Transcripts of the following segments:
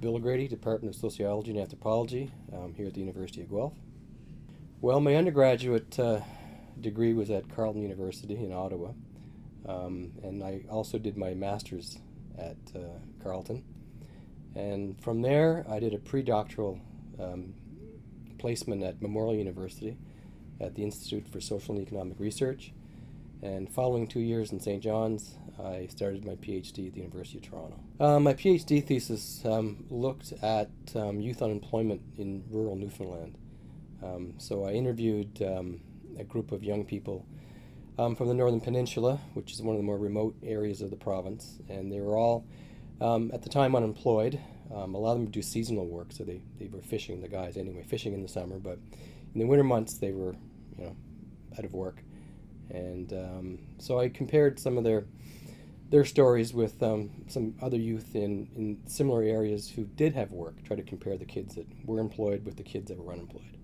Bill O'Grady, Department of Sociology and Anthropology, here at the University of Guelph. Well, my undergraduate degree was at Carleton University in Ottawa, and I also did my master's at Carleton. And from there, I did a pre-doctoral placement at Memorial University at the Institute for Social and Economic Research. And following 2 years in St. John's, I started my PhD at the University of Toronto. My PhD thesis looked at youth unemployment in rural Newfoundland. So I interviewed a group of young people from the Northern Peninsula, which is one of the more remote areas of the province, and they were all, at the time, unemployed. A lot of them would do seasonal work, so they were fishing, the guys anyway, fishing in the summer, but in the winter months they were, out of work. And so I compared some of their stories with some other youth in similar areas who did have work, try to compare the kids that were employed with the kids that were unemployed.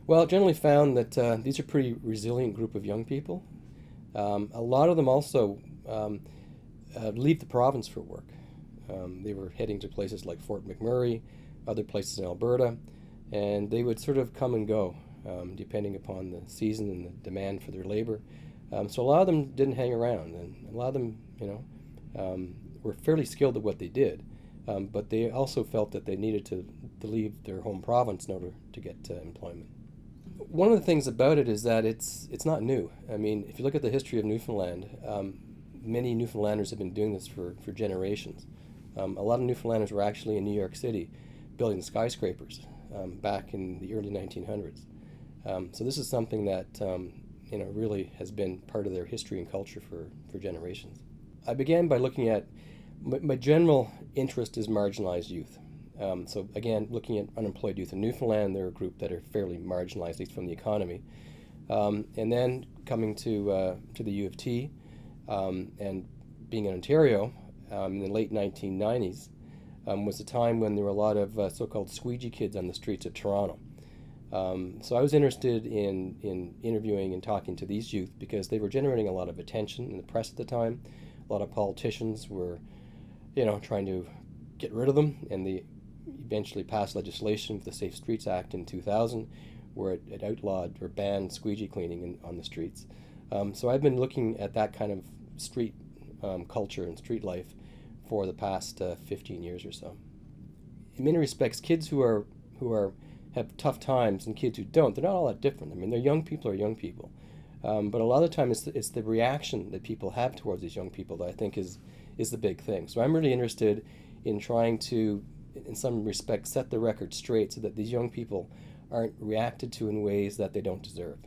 Well, I generally found that these are a pretty resilient group of young people. A lot of them also leave the province for work. They were heading to places like Fort McMurray, other places in Alberta, and they would sort of come and go depending upon the season and the demand for their labor. So a lot of them didn't hang around, and a lot of them, were fairly skilled at what they did, but they also felt that they needed to leave their home province in order to get employment. One of the things about it is that it's not new. I mean, if you look at the history of Newfoundland, many Newfoundlanders have been doing this for generations. A lot of Newfoundlanders were actually in New York City building skyscrapers back in the early 1900s. So this is something that really has been part of their history and culture for generations. I began by looking at, my general interest is marginalized youth. So again, looking at unemployed youth in Newfoundland, they're a group that are fairly marginalized, at least from the economy. And then coming to the U of T and being in Ontario in the late 1990s was a time when there were a lot of so-called squeegee kids on the streets of Toronto. So I was interested in interviewing and talking to these youth because they were generating a lot of attention in the press at the time. A lot of politicians were, trying to get rid of them, and they eventually passed legislation for the Safe Streets Act in 2000, where it outlawed or banned squeegee cleaning on the streets. So I've been looking at that kind of street culture and street life for the past 15 years or so. In many respects, kids who have tough times and kids who don't, they're not all that different. I mean, they're young people are young people. But a lot of the time it's the reaction that people have towards these young people that I think is the big thing. So I'm really interested in trying to, in some respects, set the record straight so that these young people aren't reacted to in ways that they don't deserve.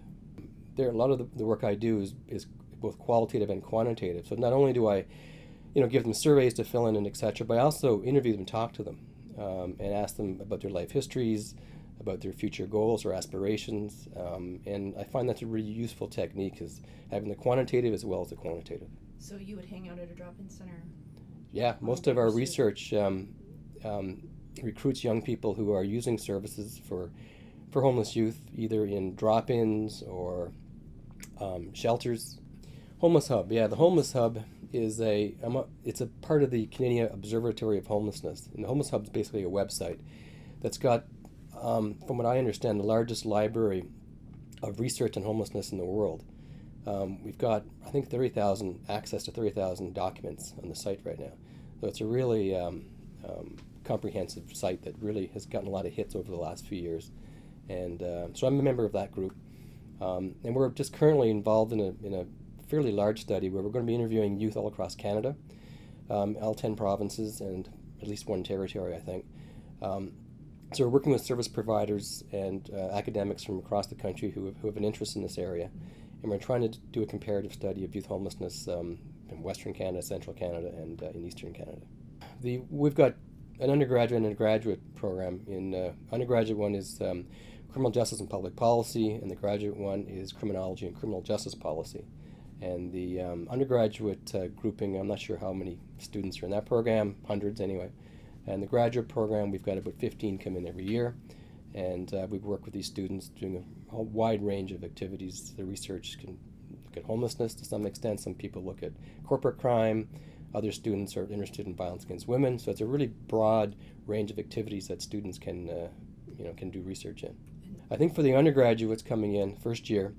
A lot of the work I do is both qualitative and quantitative. So not only do I give them surveys to fill in and etc., but I also interview them and talk to them and ask them about their life histories, about their future goals or aspirations, and I find that's a really useful technique, is having the quantitative as well as the quantitative. So you would hang out at a drop-in center? Yeah, most of our research recruits young people who are using services for homeless youth, either in drop-ins or shelters. Homeless Hub, the Homeless Hub is it's a part of the Canadian Observatory of Homelessness, and the Homeless Hub is basically a website that's got, from what I understand, the largest library of research on homelessness in the world. We've got, I think, access to 30,000 documents on the site right now. So it's a really comprehensive site that really has gotten a lot of hits over the last few years. And so I'm a member of that group. And we're just currently involved in a fairly large study where we're going to be interviewing youth all across Canada, all 10 provinces and at least one territory, I think. So we're working with service providers and academics from across the country who have an interest in this area, and we're trying to do a comparative study of youth homelessness in Western Canada, Central Canada, and in Eastern Canada. We've got an undergraduate and a graduate program. Undergraduate one is criminal justice and public policy, and the graduate one is criminology and criminal justice policy. And the undergraduate grouping, I'm not sure how many students are in that program, hundreds anyway. And the graduate program, we've got about 15 come in every year, and we work with these students doing a whole wide range of activities. The research can look at homelessness to some extent. Some people look at corporate crime, Other students are interested in violence against women. So it's a really broad range of activities that students can do research in. I think for the undergraduates coming in first year,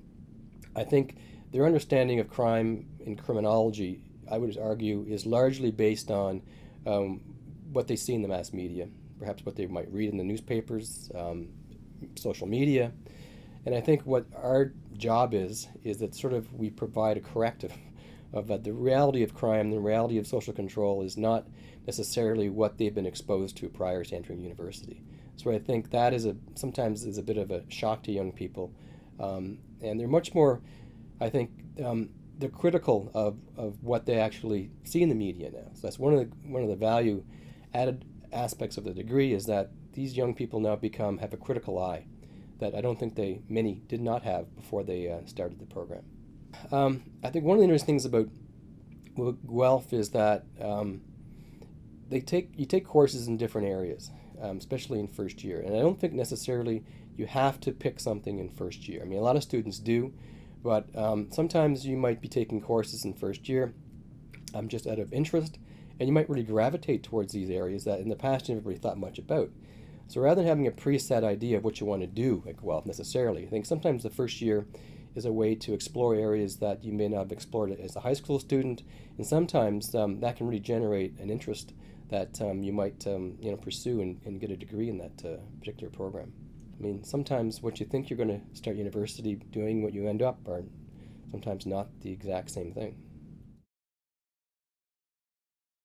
I think their understanding of crime and criminology, I would argue, is largely based on what they see in the mass media, perhaps what they might read in the newspapers, social media. And I think what our job is that sort of we provide a corrective of that the reality of crime, the reality of social control is not necessarily what they've been exposed to prior to entering university. So I think that sometimes is a bit of a shock to young people. And they're much more, I think, they're critical of what they actually see in the media now. So that's one of the value added aspects of the degree, is that these young people now have a critical eye that I don't think many did not have before they started the program. I think one of the interesting things about Guelph is that you take courses in different areas, especially in first year. And I don't think necessarily you have to pick something in first year. I mean, a lot of students do, but sometimes you might be taking courses in first year just out of interest, and you might really gravitate towards these areas that in the past you never really thought much about. So rather than having a preset idea of what you want to do at Guelph necessarily, I think sometimes the first year is a way to explore areas that you may not have explored as a high school student, and sometimes that can really generate an interest that you might pursue and get a degree in that particular program. I mean, sometimes what you think you're going to start university doing, what you end up are sometimes not the exact same thing.